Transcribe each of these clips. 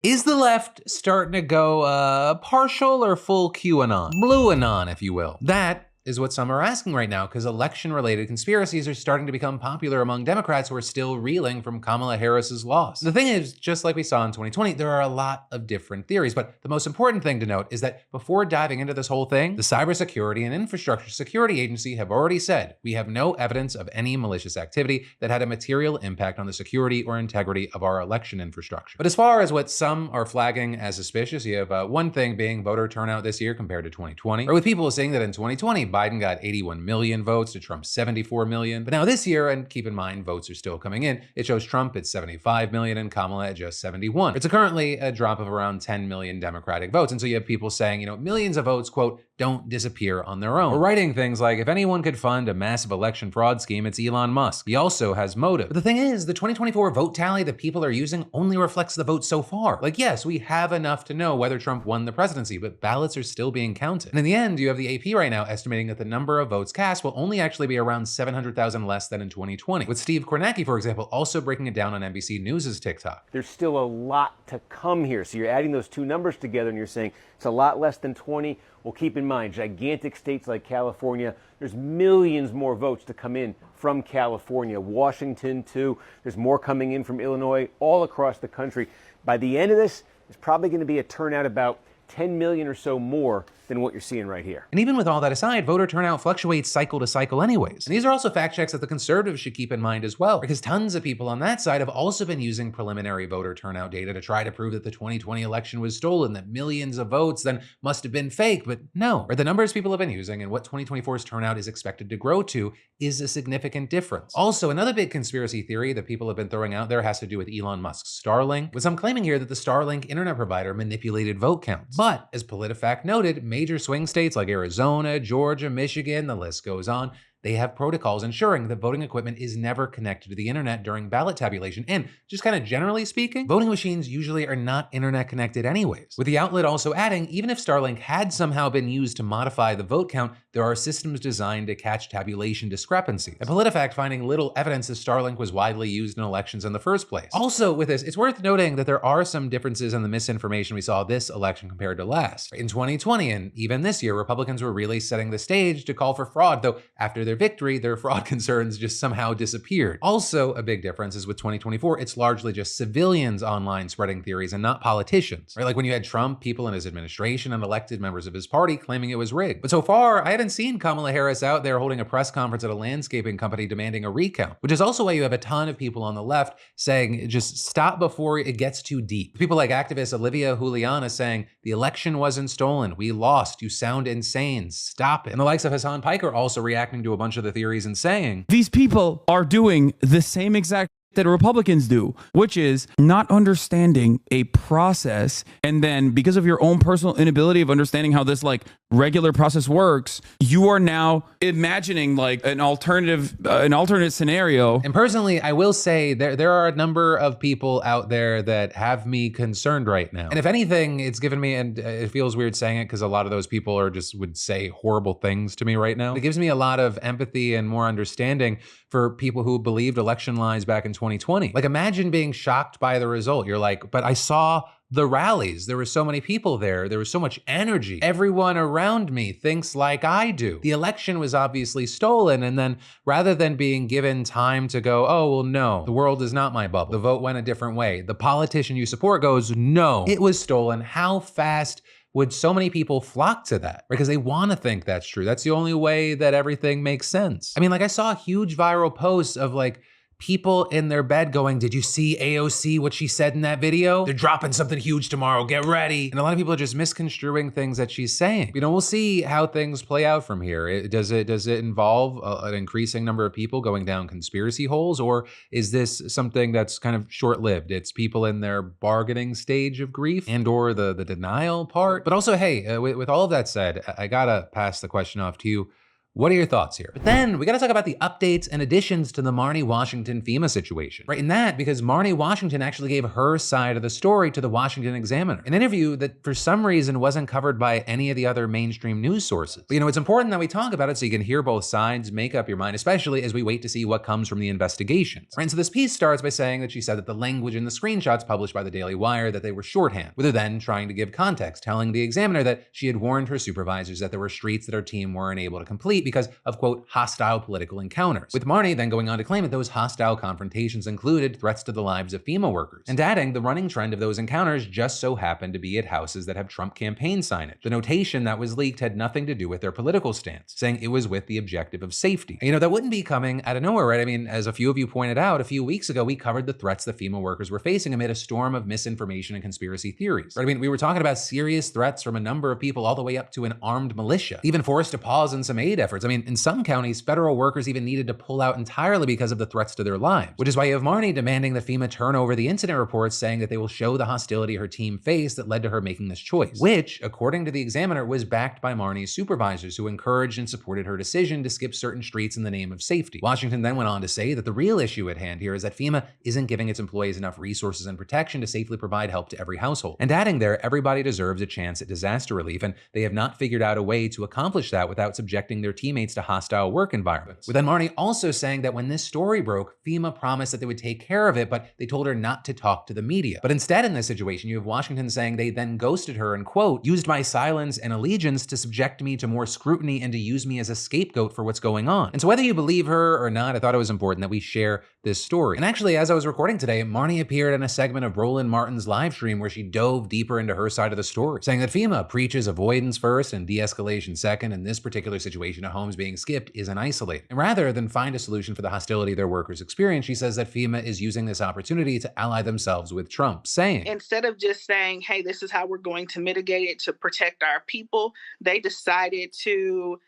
Is the left starting to go partial or full QAnon? BlueAnon, if you will. That is what some are asking right now, because election-related conspiracies are starting to become popular among Democrats who are still reeling from Kamala Harris's loss. The thing is, just like we saw in 2020, there are a lot of different theories, but the most important thing to note is that before diving into this whole thing, the Cybersecurity and Infrastructure Security Agency have already said, we have no evidence of any malicious activity that had a material impact on the security or integrity of our election infrastructure. But as far as what some are flagging as suspicious, you have one thing being voter turnout this year compared to 2020, or with people saying that in 2020, Biden got 81 million votes to Trump's 74 million. But now this year, and keep in mind, votes are still coming in, it shows Trump at 75 million and Kamala at just 71. It's currently a drop of around 10 million Democratic votes. And so you have people saying, millions of votes, quote, don't disappear on their own. Or writing things like, if anyone could fund a massive election fraud scheme, it's Elon Musk. He also has motive. But the thing is, the 2024 vote tally that people are using only reflects the votes so far. Like, yes, we have enough to know whether Trump won the presidency, but ballots are still being counted. And in the end, you have the AP right now estimating that the number of votes cast will only actually be around 700,000 less than in 2020. With Steve Kornacki, for example, also breaking it down on NBC News' TikTok. There's still a lot to come here. So you're adding those two numbers together and you're saying it's a lot less than 20. Well, keep in mind, gigantic states like California, there's millions more votes to come in from California. Washington, too. There's more coming in from Illinois, all across the country. By the end of this, there's probably going to be a turnout about 10 million or so more than what you're seeing right here. And even with all that aside, voter turnout fluctuates cycle to cycle anyways. And these are also fact checks that the conservatives should keep in mind as well, because tons of people on that side have also been using preliminary voter turnout data to try to prove that the 2020 election was stolen, that millions of votes then must have been fake, but no. Or the numbers people have been using and what 2024's turnout is expected to grow to is a significant difference. Also, another big conspiracy theory that people have been throwing out there has to do with Elon Musk's Starlink, with some claiming here that the Starlink internet provider manipulated vote counts. But as PolitiFact noted, major swing states like Arizona, Georgia, Michigan, the list goes on, they have protocols ensuring that voting equipment is never connected to the internet during ballot tabulation. And just kind of generally speaking, voting machines usually are not internet connected anyways. With the outlet also adding, even if Starlink had somehow been used to modify the vote count, there are systems designed to catch tabulation discrepancies. And PolitiFact finding little evidence that Starlink was widely used in elections in the first place. Also with this, it's worth noting that there are some differences in the misinformation we saw this election compared to last. In 2020 and even this year, Republicans were really setting the stage to call for fraud, though after their victory, their fraud concerns just somehow disappeared. Also, a big difference is with 2024, it's largely just civilians online spreading theories and not politicians, right? Like when you had Trump, people in his administration and elected members of his party claiming it was rigged. But so far, I haven't seen Kamala Harris out there holding a press conference at a landscaping company demanding a recount, which is also why you have a ton of people on the left saying, just stop before it gets too deep. People like activist Olivia Juliana saying, the election wasn't stolen, we lost, you sound insane, stop it. And the likes of Hassan Piker also reacting to a bunch of the theories and saying, these people are doing the same exact that Republicans do, which is not understanding a process. And then because of your own personal inability of understanding how this like regular process works, you are now imagining like an alternate scenario. And personally, I will say there are a number of people out there that have me concerned right now. And if anything, it's given me, and it feels weird saying it because a lot of those people are just would say horrible things to me right now. It gives me a lot of empathy and more understanding for people who believed election lies back in 2020. Like imagine being shocked by the result. You're like, but I saw the rallies. There were so many people there. There was so much energy. Everyone around me thinks like I do. The election was obviously stolen. And then rather than being given time to go, oh, well, no, the world is not my bubble. The vote went a different way. The politician you support goes, no, it was stolen. How fast would so many people flock to that? Because they want to think that's true. That's the only way that everything makes sense. I mean, like I saw huge viral posts of like people in their bed going, did you see AOC, what she said in that video? They're dropping something huge tomorrow, get ready. And a lot of people are just misconstruing things that she's saying. You know, we'll see how things play out from here. Does it involve an increasing number of people going down conspiracy holes, or is this something that's kind of short-lived? It's people in their bargaining stage of grief and or the denial part. But also, hey, with all of that said, I gotta pass the question off to you. What are your thoughts here? But then we gotta talk about the updates and additions to the Marnie Washington FEMA situation. Right, in that, because Marnie Washington actually gave her side of the story to the Washington Examiner, an interview that for some reason wasn't covered by any of the other mainstream news sources. But it's important that we talk about it so you can hear both sides, make up your mind, especially as we wait to see what comes from the investigations. Right, and so this piece starts by saying that she said that the language in the screenshots published by the Daily Wire that they were shorthand, with her then trying to give context, telling the Examiner that she had warned her supervisors that there were streets that her team weren't able to complete because of, quote, hostile political encounters. With Marnie then going on to claim that those hostile confrontations included threats to the lives of FEMA workers, and adding the running trend of those encounters just so happened to be at houses that have Trump campaign signage. The notation that was leaked had nothing to do with their political stance, saying it was with the objective of safety. And, that wouldn't be coming out of nowhere, right? I mean, as a few of you pointed out, a few weeks ago, we covered the threats the FEMA workers were facing amid a storm of misinformation and conspiracy theories. Right? I mean, we were talking about serious threats from a number of people all the way up to an armed militia, even forced to pause in some aid efforts. I mean, in some counties, federal workers even needed to pull out entirely because of the threats to their lives, which is why you have Marnie demanding that FEMA turn over the incident reports, saying that they will show the hostility her team faced that led to her making this choice, which, according to the Examiner, was backed by Marnie's supervisors who encouraged and supported her decision to skip certain streets in the name of safety. Washington then went on to say that the real issue at hand here is that FEMA isn't giving its employees enough resources and protection to safely provide help to every household, and adding there, everybody deserves a chance at disaster relief, and they have not figured out a way to accomplish that without subjecting their teammates to hostile work environments. With then Marnie also saying that when this story broke, FEMA promised that they would take care of it, but they told her not to talk to the media. But instead in this situation, you have Washington saying they then ghosted her and, quote, used my silence and allegiance to subject me to more scrutiny and to use me as a scapegoat for what's going on. And so whether you believe her or not, I thought it was important that we share this story. And actually, as I was recording today, Marnie appeared in a segment of Roland Martin's live stream where she dove deeper into her side of the story, saying that FEMA preaches avoidance first and de-escalation second, and this particular situation of homes being skipped isn't isolated. And rather than find a solution for the hostility their workers experience, she says that FEMA is using this opportunity to ally themselves with Trump, saying, instead of just saying, hey, this is how we're going to mitigate it to protect our people, they decided to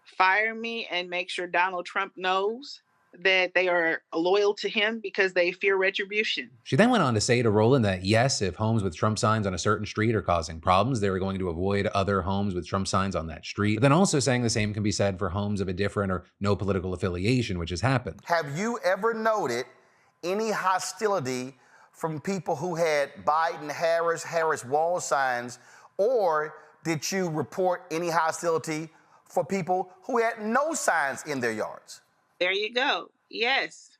fire me and make sure Donald Trump knows that they are loyal to him because they fear retribution. She then went on to say to Roland that yes, if homes with Trump signs on a certain street are causing problems, they were going to avoid other homes with Trump signs on that street. But then also saying the same can be said for homes of a different or no political affiliation, which has happened. Have you ever noted any hostility from people who had Biden, Harris wall signs, or did you report any hostility for people who had no signs in their yards? There you go. Yes,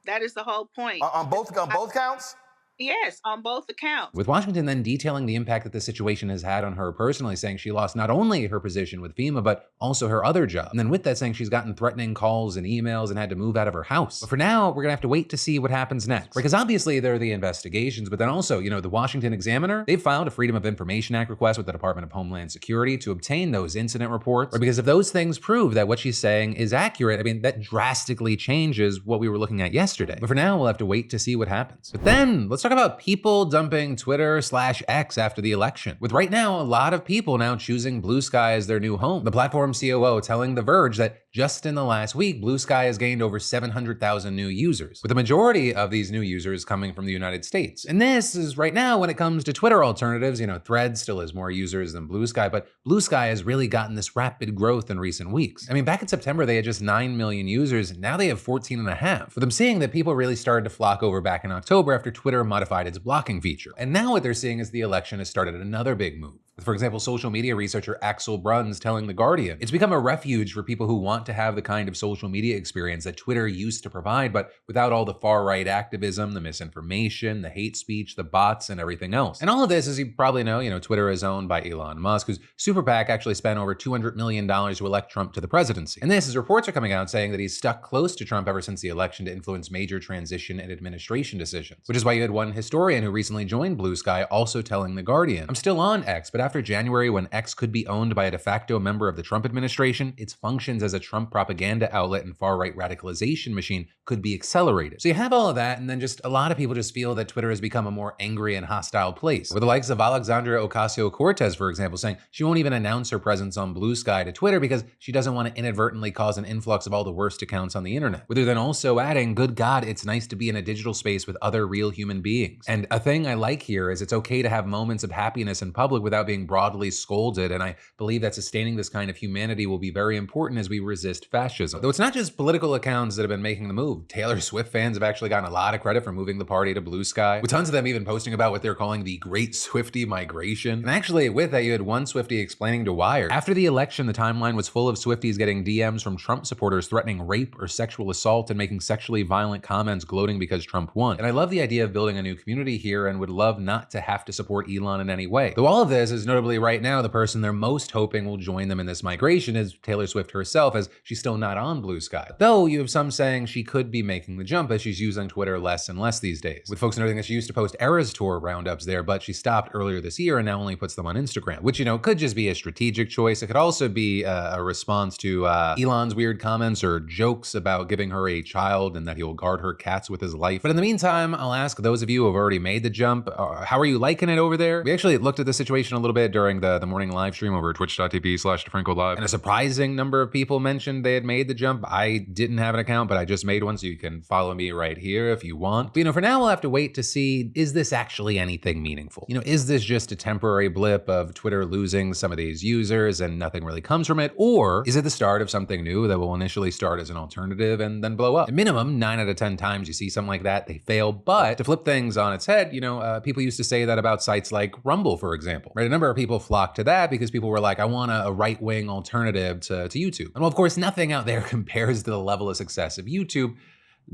that is the whole point. On both counts? Yes, on both accounts. With Washington then detailing the impact that the situation has had on her personally, saying she lost not only her position with FEMA, but also her other job. And then with that saying she's gotten threatening calls and emails and had to move out of her house. But for now, we're gonna have to wait to see what happens next. Because obviously there are the investigations, but then also, the Washington Examiner, they've filed a Freedom of Information Act request with the Department of Homeland Security to obtain those incident reports. Or because if those things prove that what she's saying is accurate, I mean, that drastically changes what we were looking at yesterday. But for now, we'll have to wait to see what happens. But then let's talk about people dumping Twitter/X after the election. With right now, a lot of people now choosing Bluesky as their new home. The platform COO telling The Verge that just in the last week, Bluesky has gained over 700,000 new users, with the majority of these new users coming from the United States. And this is right now when it comes to Twitter alternatives, Threads still has more users than Bluesky, but Bluesky has really gotten this rapid growth in recent weeks. I mean, back in September, they had just 9 million users, and now they have 14.5. With them seeing that people really started to flock over back in October after Twitter modified its blocking feature. And now what they're seeing is the election has started another big move. For example, social media researcher Axel Bruns telling The Guardian, it's become a refuge for people who want to have the kind of social media experience that Twitter used to provide, but without all the far-right activism, the misinformation, the hate speech, the bots, and everything else. And all of this, as you probably know, Twitter is owned by Elon Musk, whose super PAC actually spent over $200 million to elect Trump to the presidency. And this, as reports are coming out saying that he's stuck close to Trump ever since the election to influence major transition and administration decisions. Which is why you had one historian who recently joined Bluesky also telling The Guardian, I'm still on X, but after January, when X could be owned by a de facto member of the Trump administration, its functions as a Trump propaganda outlet and far-right radicalization machine could be accelerated. So you have all of that, and then just a lot of people just feel that Twitter has become a more angry and hostile place. With the likes of Alexandria Ocasio-Cortez, for example, saying she won't even announce her presence on Bluesky to Twitter because she doesn't want to inadvertently cause an influx of all the worst accounts on the internet. With her then also adding, good God, it's nice to be in a digital space with other real human beings. And a thing I like here is it's okay to have moments of happiness in public without being being broadly scolded, and I believe that sustaining this kind of humanity will be very important as we resist fascism. Though it's not just political accounts that have been making the move. Taylor Swift fans have actually gotten a lot of credit for moving the party to Bluesky, with tons of them even posting about what they're calling the Great Swiftie Migration. And actually, with that, you had one Swiftie explaining to Wired, after the election, the timeline was full of Swifties getting DMs from Trump supporters threatening rape or sexual assault and making sexually violent comments gloating because Trump won. And I love the idea of building a new community here and would love not to have to support Elon in any way. Though all of this is notably right now, the person they're most hoping will join them in this migration is Taylor Swift herself, as she's still not on Bluesky. Though you have some saying she could be making the jump as she's using Twitter less and less these days, with folks noting that she used to post Eras Tour roundups there, but she stopped earlier this year and now only puts them on Instagram, which, you know, could just be a strategic choice. It could also be a response to Elon's weird comments or jokes about giving her a child and that he will guard her cats with his life. But in the meantime, I'll ask those of you who have already made the jump, how are you liking it over there? We actually looked at the situation a little bit during the morning live stream over twitch.tv/DeFranco Live, and a surprising number of people mentioned they had made the jump. I didn't have an account, but I just made one, so you can follow me right here if you want. But, you know, for now, we'll have to wait to see, is this actually anything meaningful? You know, is this just a temporary blip of Twitter losing some of these users and nothing really comes from it? Or is it the start of something new that will initially start as an alternative and then blow up? At minimum, 9 out of 10 times you see something like that, they fail. But to flip things on its head, you know, people used to say that about sites like Rumble, for example, right? A number of people flocked to that because people were like, I want a right-wing alternative to YouTube. And well, of course, nothing out there compares to the level of success of YouTube.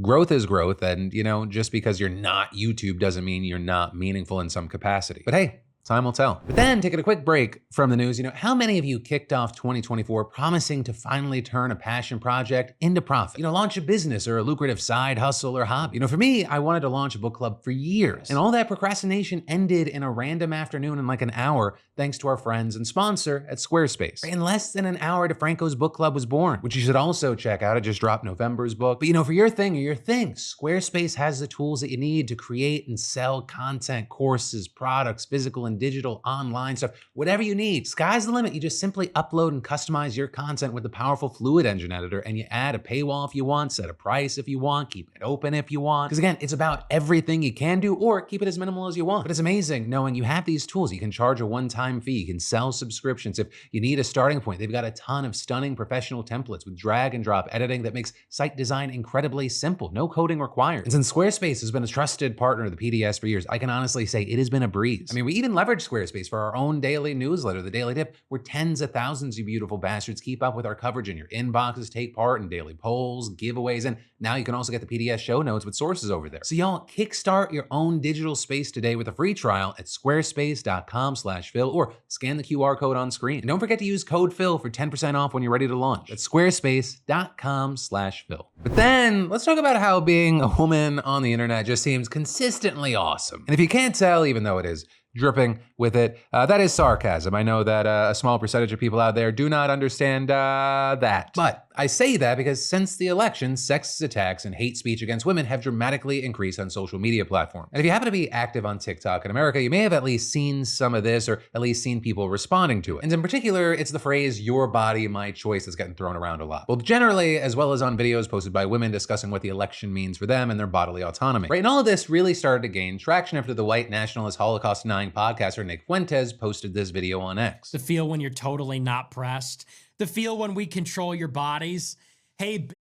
Growth is growth, and, you know, just because you're not YouTube doesn't mean you're not meaningful in some capacity. But hey, time will tell. But then, taking a quick break from the news, you know, how many of you kicked off 2024 promising to finally turn a passion project into profit? You know, launch a business or a lucrative side hustle or hobby. You know, for me, I wanted to launch a book club for years, and all that procrastination ended in a random afternoon in like an hour, thanks to our friends and sponsor at Squarespace. In less than an hour, DeFranco's book club was born, which you should also check out. I just dropped November's book. But, you know, for your thing or your thing, Squarespace has the tools that you need to create and sell content, courses, products, physical and digital, online stuff, whatever you need. Sky's the limit. You just simply upload and customize your content with the powerful Fluid Engine editor, and you add a paywall if you want, set a price if you want, keep it open if you want. Because again, it's about everything you can do, or keep it as minimal as you want. But it's amazing knowing you have these tools. You can charge a one-time fee. You can sell subscriptions. If you need a starting point, they've got a ton of stunning professional templates with drag and drop editing that makes site design incredibly simple. No coding required. And since Squarespace has been a trusted partner of the PDS for years, I can honestly say it has been a breeze. I mean, we even leverage Squarespace for our own daily newsletter, the Daily Dip, where tens of thousands of you beautiful bastards keep up with our coverage in your inboxes, take part in daily polls, giveaways, and now you can also get the PDS show notes with sources over there. So y'all, kickstart your own digital space today with a free trial at squarespace.com/Phil, or scan the QR code on screen. And don't forget to use code Phil for 10% off when you're ready to launch. That's squarespace.com/Phil. But then let's talk about how being a woman on the internet just seems consistently awesome. And if you can't tell, even though it is dripping with it, that is sarcasm. I know that a small percentage of people out there do not understand that. But I say that because since the election, sexist attacks and hate speech against women have dramatically increased on social media platforms. And if you happen to be active on TikTok in America, you may have at least seen some of this, or at least seen people responding to it. And in particular, it's the phrase, your body, my choice, that's getting thrown around a lot. Both generally, as well as on videos posted by women discussing what the election means for them and their bodily autonomy. Right, and all of this really started to gain traction after the white nationalist Holocaust-denying podcaster Nick Fuentes posted this video on X. The feel when you're totally not pressed. The feel when we control your bodies. Hey, bitch,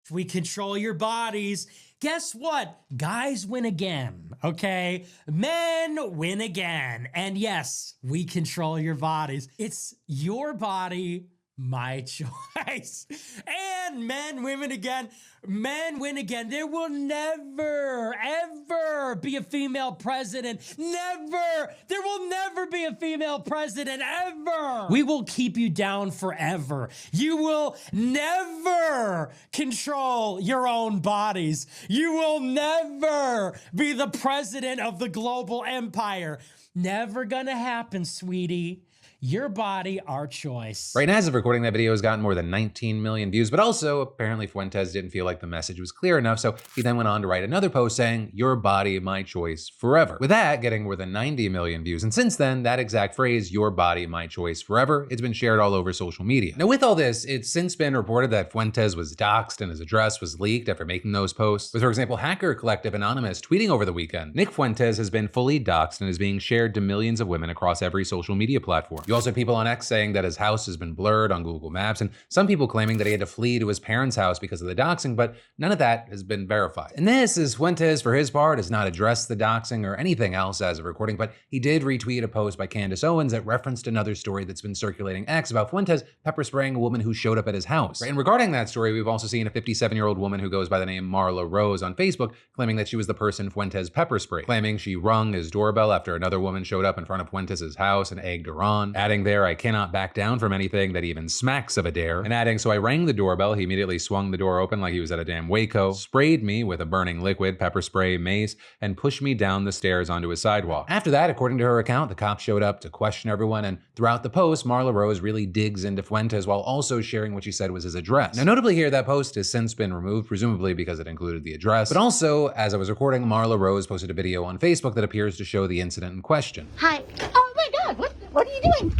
we control your bodies. Guess what? Guys win again, okay? Men win again. And yes, we control your bodies. It's your body, my choice. And men win again. Men win again. There will never, ever be a female president. Never. There will never be a female president, ever. We will keep you down forever. You will never control your own bodies. You will never be the president of the global empire. Never gonna happen, sweetie. Your body, our choice. Right now, as of recording, that video has gotten more than 19 million views, but also apparently Fuentes didn't feel like the message was clear enough, so he then went on to write another post saying, "Your body, my choice, forever." With that getting more than 90 million views, and since then, that exact phrase, "your body, my choice, forever," it's been shared all over social media. Now with all this, it's since been reported that Fuentes was doxxed and his address was leaked after making those posts. With, for example, Hacker Collective Anonymous tweeting over the weekend, "Nick Fuentes has been fully doxxed and is being shared to millions of women across every social media platform." You also have people on X saying that his house has been blurred on Google Maps, and some people claiming that he had to flee to his parents' house because of the doxing, but none of that has been verified. And this is Fuentes, for his part, has not addressed the doxing or anything else as of recording, but he did retweet a post by Candace Owens that referenced another story that's been circulating X about Fuentes pepper spraying a woman who showed up at his house. And regarding that story, we've also seen a 57-year-old woman who goes by the name Marla Rose on Facebook claiming that she was the person Fuentes pepper sprayed, claiming she rung his doorbell after another woman showed up in front of Fuentes' house and egged her on, adding there, "I cannot back down from anything that even smacks of a dare," and adding, "So I rang the doorbell, he immediately swung the door open like he was at a damn Waco, sprayed me with a burning liquid, pepper spray, mace, and pushed me down the stairs onto a sidewalk." After that, according to her account, the cops showed up to question everyone, and throughout the post, Marla Rose really digs into Fuentes while also sharing what she said was his address. Now notably here, that post has since been removed, presumably because it included the address, but also, as I was recording, Marla Rose posted a video on Facebook that appears to show the incident in question. Hi. Oh my God, what are you doing?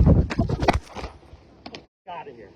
Out of here.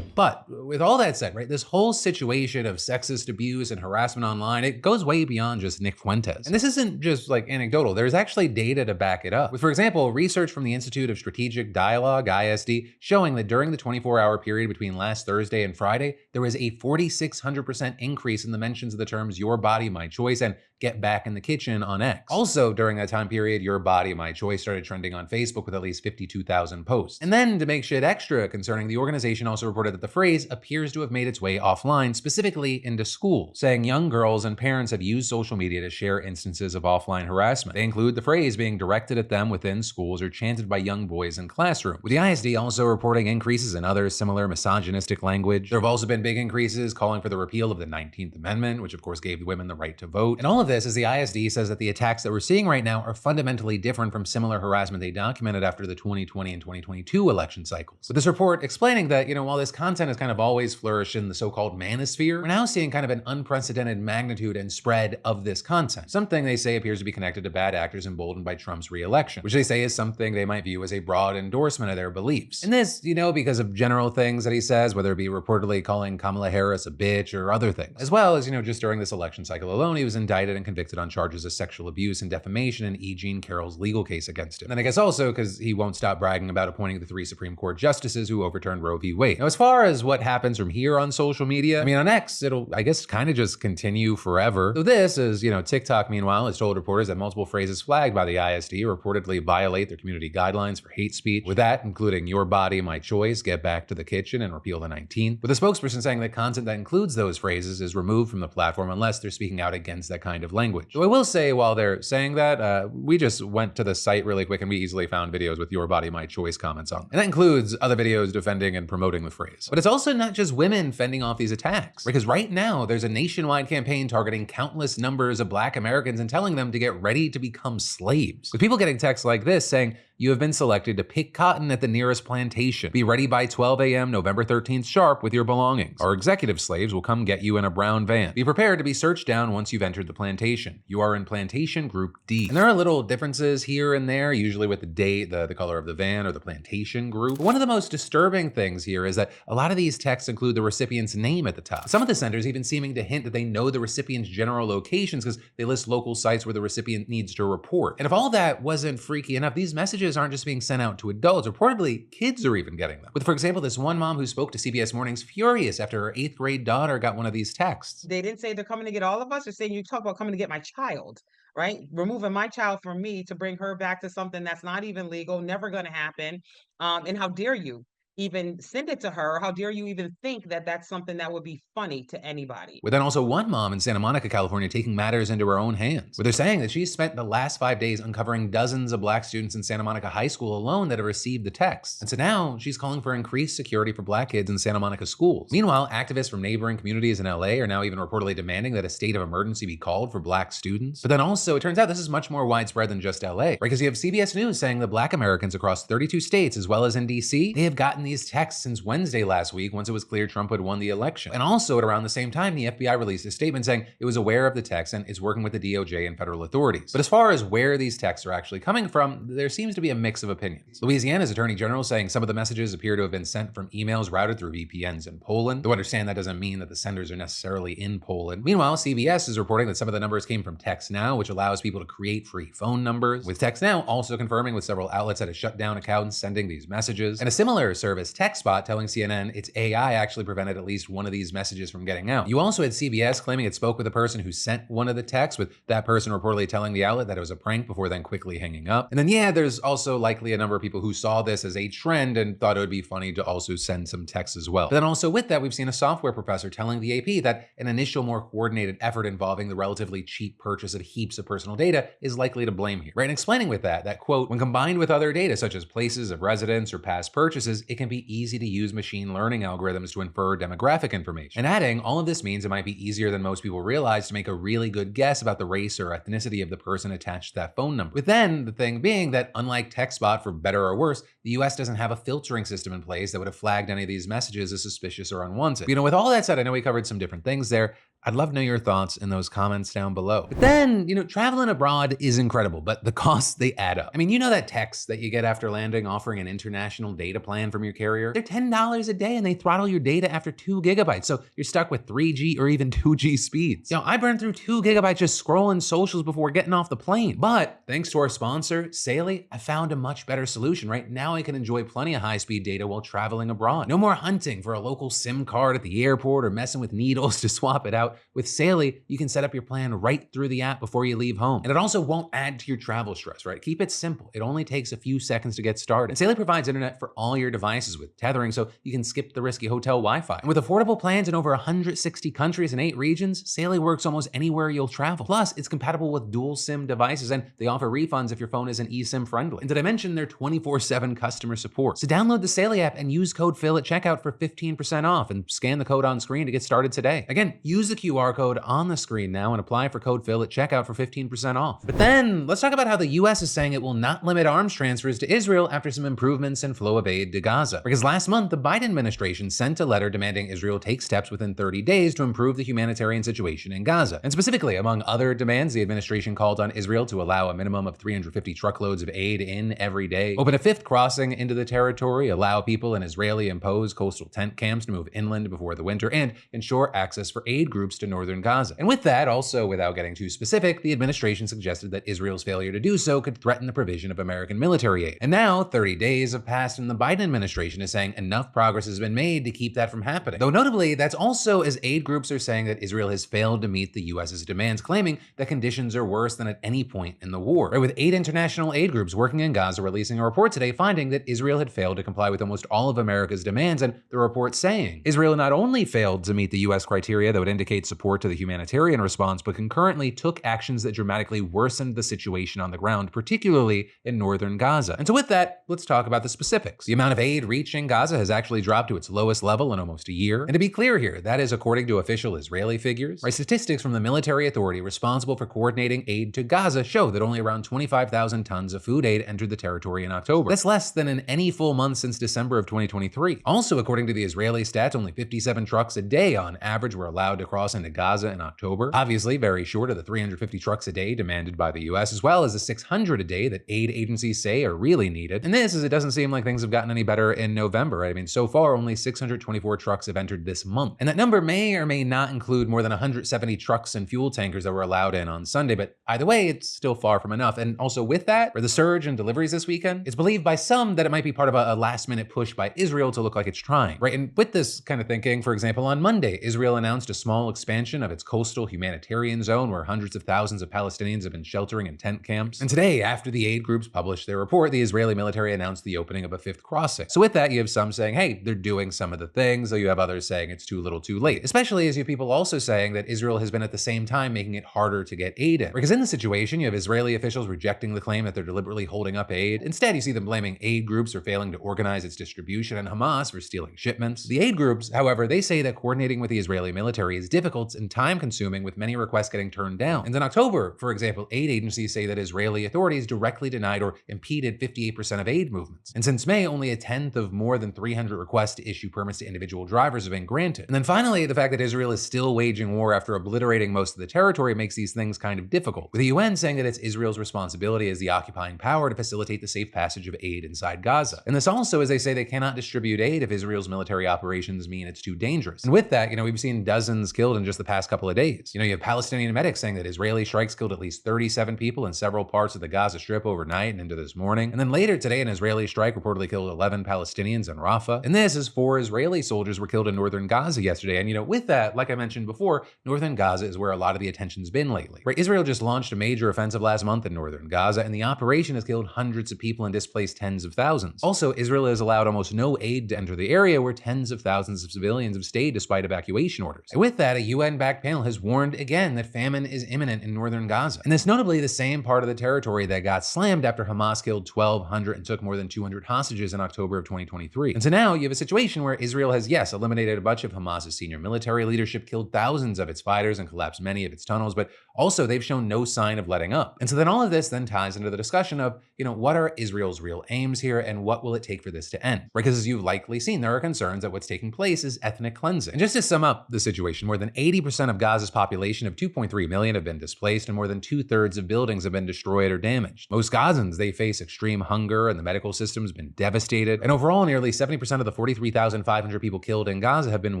But with all that said, right, this whole situation of sexist abuse and harassment online, it goes way beyond just Nick Fuentes. And this isn't just like anecdotal, there's actually data to back it up. With, for example, research from the Institute of Strategic Dialogue, ISD, showing that during the 24-hour period between last Thursday and Friday, there was a 4,600% increase in the mentions of the terms "your body, my choice" and "get back in the kitchen" on X. Also, during that time period, "your body, my choice" started trending on Facebook with at least 52,000 posts. And then, to make shit extra concerning, the organization also reported that the phrase appears to have made its way offline, specifically into schools, saying young girls and parents have used social media to share instances of offline harassment. They include the phrase being directed at them within schools or chanted by young boys in classrooms. With the ISD also reporting increases in other similar misogynistic language. There have also been big increases calling for the repeal of the 19th Amendment, which of course gave women the right to vote. And all of this as the ISD says that the attacks that we're seeing right now are fundamentally different from similar harassment they documented after the 2020 and 2022 election cycles. With this report explaining that, while this content has kind of always flourished in the so-called manosphere, we're now seeing kind of an unprecedented magnitude and spread of this content. Something they say appears to be connected to bad actors emboldened by Trump's re-election, which they say is something they might view as a broad endorsement of their beliefs. And this, because of general things that he says, whether it be reportedly calling Kamala Harris a bitch or other things. As well as, just during this election cycle alone, he was indicted and convicted on charges of sexual abuse and defamation in E. Jean Carroll's legal case against him. And then I guess also because he won't stop bragging about appointing the 3 Supreme Court justices who overturned Roe v. Wade. Now, as far as what happens from here on social media, on X, it'll, I guess, kind of just continue forever. So this is, TikTok, meanwhile, has told reporters that multiple phrases flagged by the ISD reportedly violate their community guidelines for hate speech, with that including "your body, my choice," "get back to the kitchen," and "repeal the 19th." With a spokesperson saying that content that includes those phrases is removed from the platform unless they're speaking out against that kind of language. So I will say, while they're saying that, we just went to the site really quick and we easily found videos with "your body, my choice" comments on them. And that includes other videos defending and promoting the phrase. But it's also not just women fending off these attacks, because right now there's a nationwide campaign targeting countless numbers of Black Americans and telling them to get ready to become slaves. With people getting texts like this saying, "You have been selected to pick cotton at the nearest plantation. Be ready by 12 a.m. November 13th sharp with your belongings. Our executive slaves will come get you in a brown van. Be prepared to be searched down once you've entered the plantation. You are in plantation group D." And there are little differences here and there, usually with the date, the color of the van, or the plantation group. But one of the most disturbing things here is that a lot of these texts include the recipient's name at the top. Some of the senders even seeming to hint that they know the recipient's general locations because they list local sites where the recipient needs to report. And if all that wasn't freaky enough, these messages aren't just being sent out to adults. Reportedly, kids are even getting them. With, for example, this one mom who spoke to CBS Mornings furious after her 8th grade daughter got one of these texts. They didn't say they're coming to get all of us. They're saying you talk about coming to get my child, right? Removing my child from me to bring her back to something that's not even legal, never going to happen. And how dare you? even send it to her? How dare you even think that that's something that would be funny to anybody? With then also one mom in Santa Monica, California, taking matters into her own hands, where they're saying that she's spent the last 5 days uncovering dozens of Black students in Santa Monica High School alone that have received the text. And so now she's calling for increased security for Black kids in Santa Monica schools. Meanwhile, activists from neighboring communities in LA are now even reportedly demanding that a state of emergency be called for Black students. But then also, it turns out this is much more widespread than just LA, right? Because you have CBS News saying that Black Americans across 32 states, as well as in DC, they have gotten these texts since Wednesday last week, once it was clear Trump had won the election. And also at around the same time, the FBI released a statement saying it was aware of the text and is working with the DOJ and federal authorities. But as far as where these texts are actually coming from, there seems to be a mix of opinions. Louisiana's attorney general saying some of the messages appear to have been sent from emails routed through VPNs in Poland. Though understand that doesn't mean that the senders are necessarily in Poland. Meanwhile, CBS is reporting that some of the numbers came from TextNow, which allows people to create free phone numbers, with TextNow also confirming with several outlets that have shut down accounts sending these messages. And a similar service, TechSpot, telling CNN its AI actually prevented at least one of these messages from getting out. You also had CBS claiming it spoke with a person who sent one of the texts, with that person reportedly telling the outlet that it was a prank before then quickly hanging up. And then yeah, there's also likely a number of people who saw this as a trend and thought it would be funny to also send some texts as well. But then also with that, we've seen a software professor telling the AP that an initial more coordinated effort involving the relatively cheap purchase of heaps of personal data is likely to blame here, right? And explaining with that quote, when combined with other data such as places of residence or past purchases, it can be easy to use machine learning algorithms to infer demographic information. And adding, all of this means it might be easier than most people realize to make a really good guess about the race or ethnicity of the person attached to that phone number. With then the thing being that unlike TechSpot, for better or worse, the US doesn't have a filtering system in place that would have flagged any of these messages as suspicious or unwanted. You know, with all that said, I know we covered some different things there. I'd love to know your thoughts in those comments down below. But then, you know, traveling abroad is incredible, but the costs, they add up. I mean, you know that text that you get after landing offering an international data plan from your carrier? They're $10 a day and they throttle your data after 2 gigabytes. So you're stuck with 3G or even 2G speeds. You know, I burned through 2 gigabytes just scrolling socials before getting off the plane. But thanks to our sponsor, Saily, I found a much better solution. Right now I can enjoy plenty of high-speed data while traveling abroad. No more hunting for a local SIM card at the airport or messing with needles to swap it out. With Saily, you can set up your plan right through the app before you leave home. And it also won't add to your travel stress, right? Keep it simple. It only takes a few seconds to get started. And Saily provides internet for all your devices with tethering, so you can skip the risky hotel Wi-Fi. And with affordable plans in over 160 countries and 8 regions, Saily works almost anywhere you'll travel. Plus, it's compatible with dual SIM devices, and they offer refunds if your phone isn't eSIM friendly. And did I mention their 24/7 customer support? So download the Saily app and use code Phil at checkout for 15% off, and scan the code on screen to get started today. Again, use the QR code on the screen now and apply for code Phil at checkout for 15% off. But then let's talk about how the US is saying it will not limit arms transfers to Israel after some improvements in flow of aid to Gaza. Because last month, the Biden administration sent a letter demanding Israel take steps within 30 days to improve the humanitarian situation in Gaza. And specifically, among other demands, the administration called on Israel to allow a minimum of 350 truckloads of aid in every day, open a 5th crossing into the territory, allow people in Israeli-imposed coastal tent camps to move inland before the winter, and ensure access for aid groups to northern Gaza. And with that, also without getting too specific, the administration suggested that Israel's failure to do so could threaten the provision of American military aid. And now, 30 days have passed and the Biden administration is saying enough progress has been made to keep that from happening. Though notably, that's also as aid groups are saying that Israel has failed to meet the US's demands, claiming that conditions are worse than at any point in the war. Right, with 8 international aid groups working in Gaza releasing a report today finding that Israel had failed to comply with almost all of America's demands, and the report saying Israel not only failed to meet the US criteria that would indicate support to the humanitarian response, but concurrently took actions that dramatically worsened the situation on the ground, particularly in northern Gaza. And so with that, let's talk about the specifics. The amount of aid reaching Gaza has actually dropped to its lowest level in almost a year. And to be clear here, that is according to official Israeli figures. Right, statistics from the military authority responsible for coordinating aid to Gaza show that only around 25,000 tons of food aid entered the territory in October. That's less than in any full month since December of 2023. Also, according to the Israeli stats, only 57 trucks a day on average were allowed to cross into Gaza in October. Obviously, very short of the 350 trucks a day demanded by the US, as well as the 600 a day that aid agencies say are really needed. And this is, it doesn't seem like things have gotten any better in November. Right? I mean, so far, only 624 trucks have entered this month. And that number may or may not include more than 170 trucks and fuel tankers that were allowed in on Sunday, but either way, it's still far from enough. And also with that, for the surge in deliveries this weekend, it's believed by some that it might be part of a last-minute push by Israel to look like it's trying. Right? And with this kind of thinking, for example, on Monday, Israel announced a small expansion of its coastal humanitarian zone where hundreds of thousands of Palestinians have been sheltering in tent camps. And today, after the aid groups published their report, the Israeli military announced the opening of a 5th crossing. So with that, you have some saying, hey, they're doing some of the things, though you have others saying it's too little too late. Especially as you have people also saying that Israel has been at the same time making it harder to get aid in. Because in the situation, you have Israeli officials rejecting the claim that they're deliberately holding up aid. Instead, you see them blaming aid groups for failing to organize its distribution and Hamas for stealing shipments. The aid groups, however, they say that coordinating with the Israeli military is difficult and time-consuming, with many requests getting turned down. And in October, for example, aid agencies say that Israeli authorities directly denied or impeded 58% of aid movements. And since May, only a tenth of more than 300 requests to issue permits to individual drivers have been granted. And then finally, the fact that Israel is still waging war after obliterating most of the territory makes these things kind of difficult, with the UN saying that it's Israel's responsibility as the occupying power to facilitate the safe passage of aid inside Gaza. And this also, as they say, they cannot distribute aid if Israel's military operations mean it's too dangerous. And with that, we've seen dozens killed in just the past couple of days. You have Palestinian medics saying that Israeli strikes killed at least 37 people in several parts of the Gaza Strip overnight and into this morning. And then later today, an Israeli strike reportedly killed 11 Palestinians in Rafah. And this is 4 Israeli soldiers were killed in northern Gaza yesterday. And with that, like I mentioned before, northern Gaza is where a lot of the attention's been lately. Right? Israel just launched a major offensive last month in northern Gaza, and the operation has killed hundreds of people and displaced tens of thousands. Also, Israel has allowed almost no aid to enter the area, where tens of thousands of civilians have stayed despite evacuation orders. And with that, a UN-backed panel has warned again that famine is imminent in northern Gaza. And this notably the same part of the territory that got slammed after Hamas killed 1,200 and took more than 200 hostages in October of 2023. And so now you have a situation where Israel has, yes, eliminated a bunch of Hamas's senior military leadership, killed thousands of its fighters, and collapsed many of its tunnels, but also they've shown no sign of letting up. And so then all of this then ties into the discussion of, what are Israel's real aims here and what will it take for this to end? Right? Because as you've likely seen, there are concerns that what's taking place is ethnic cleansing. And just to sum up the situation, more than 80% of Gaza's population of 2.3 million have been displaced, and more than 2/3 of buildings have been destroyed or damaged. Most Gazans, they face extreme hunger, and the medical system's been devastated. And overall, nearly 70% of the 43,500 people killed in Gaza have been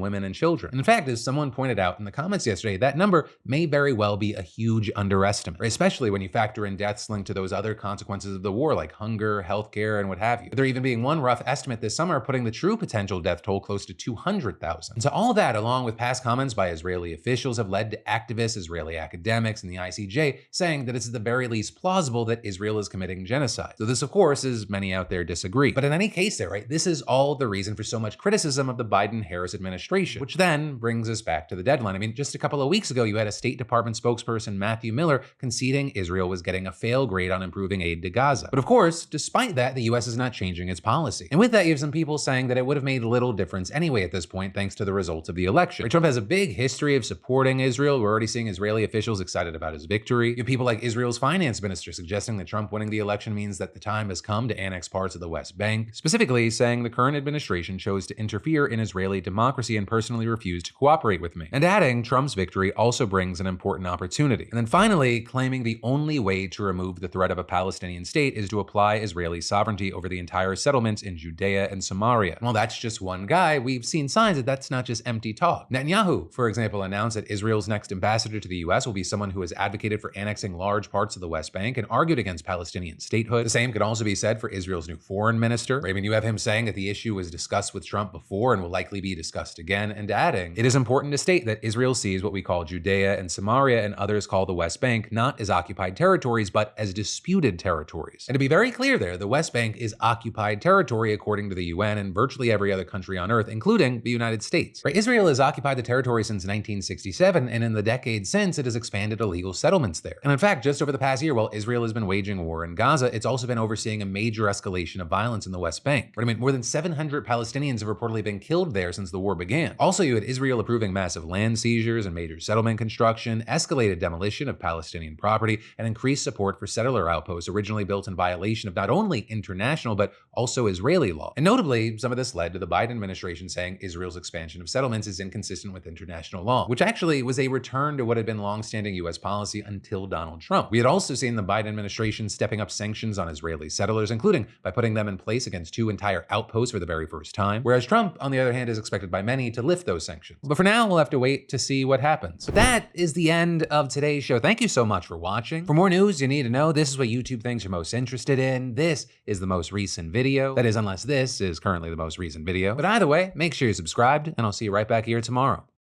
women and children. And in fact, as someone pointed out in the comments yesterday, that number may very well be a huge underestimate, especially when you factor in deaths linked to those other consequences of the war, like hunger, healthcare, and what have you. There even being one rough estimate this summer putting the true potential death toll close to 200,000. And so all that, along with past comments by Israeli officials, have led to activists, Israeli academics, and the ICJ saying that it's at the very least plausible that Israel is committing genocide. So this, of course, is many out there disagree. But in any case there, right, this is all the reason for so much criticism of the Biden-Harris administration, which then brings us back to the deadline. I mean, just a couple of weeks ago, you had a State Department spokesperson, Matthew Miller, conceding Israel was getting a fail grade on improving aid to Gaza. But of course, despite that, the US is not changing its policy. And with that, you have some people saying that it would have made little difference anyway at this point, thanks to the results of the election. Trump has a big history of supporting Israel. We're already seeing Israeli officials excited about his victory. You have people like Israel's finance minister suggesting that Trump winning the election means that the time has come to annex parts of the West Bank, specifically saying the current administration chose to interfere in Israeli democracy and personally refused to cooperate with me. And adding, Trump's victory also brings an important opportunity. And then finally, claiming the only way to remove the threat of a Palestinian state is to apply Israeli sovereignty over the entire settlements in Judea and Samaria. Well, that's just one guy. We've seen signs that that's not just empty talk. Netanyahu, for example, announced that Israel's next ambassador to the US will be someone who has advocated for annexing large parts of the West Bank and argued against Palestinian statehood. The same could also be said for Israel's new foreign minister. I mean, you have him saying that the issue was discussed with Trump before and will likely be discussed again, and adding, it is important to state that Israel sees what we call Judea and Samaria and others call the West Bank not as occupied territories, but as disputed territories. And to be very clear there, the West Bank is occupied territory according to the UN and virtually every other country on earth, including the United States. Right? Israel has occupied the territory since 1967, and in the decades since, it has expanded illegal settlements there. And in fact, just over the past year, while Israel has been waging war in Gaza, it's also been overseeing a major escalation of violence in the West Bank. Right? I mean, more than 700 Palestinians have reportedly been killed there since the war began. Also, you had Israel approving massive land seizures and major settlement construction, escalated demolition of Palestinian property, and increased support for settler outposts originally built in violation of not only international, but also Israeli law. And notably, some of this led to the Biden administration saying Israel's expansion of settlements is inconsistent with international law, which actually was a return to what had been longstanding US policy until Donald Trump. We had also seen the Biden administration stepping up sanctions on Israeli settlers, including by putting them in place against 2 entire outposts for the very first time, whereas Trump, on the other hand, is expected by many to lift those sanctions. But for now, we'll have to wait to see what happens. But that is the end of today's show. Thank you so much for watching. For more news you need to know, this is what YouTube thinks you're most interested in. This is the most recent video. That is, unless this is currently the most recent video. But either way, make sure you're subscribed, and I'll see you right back here tomorrow.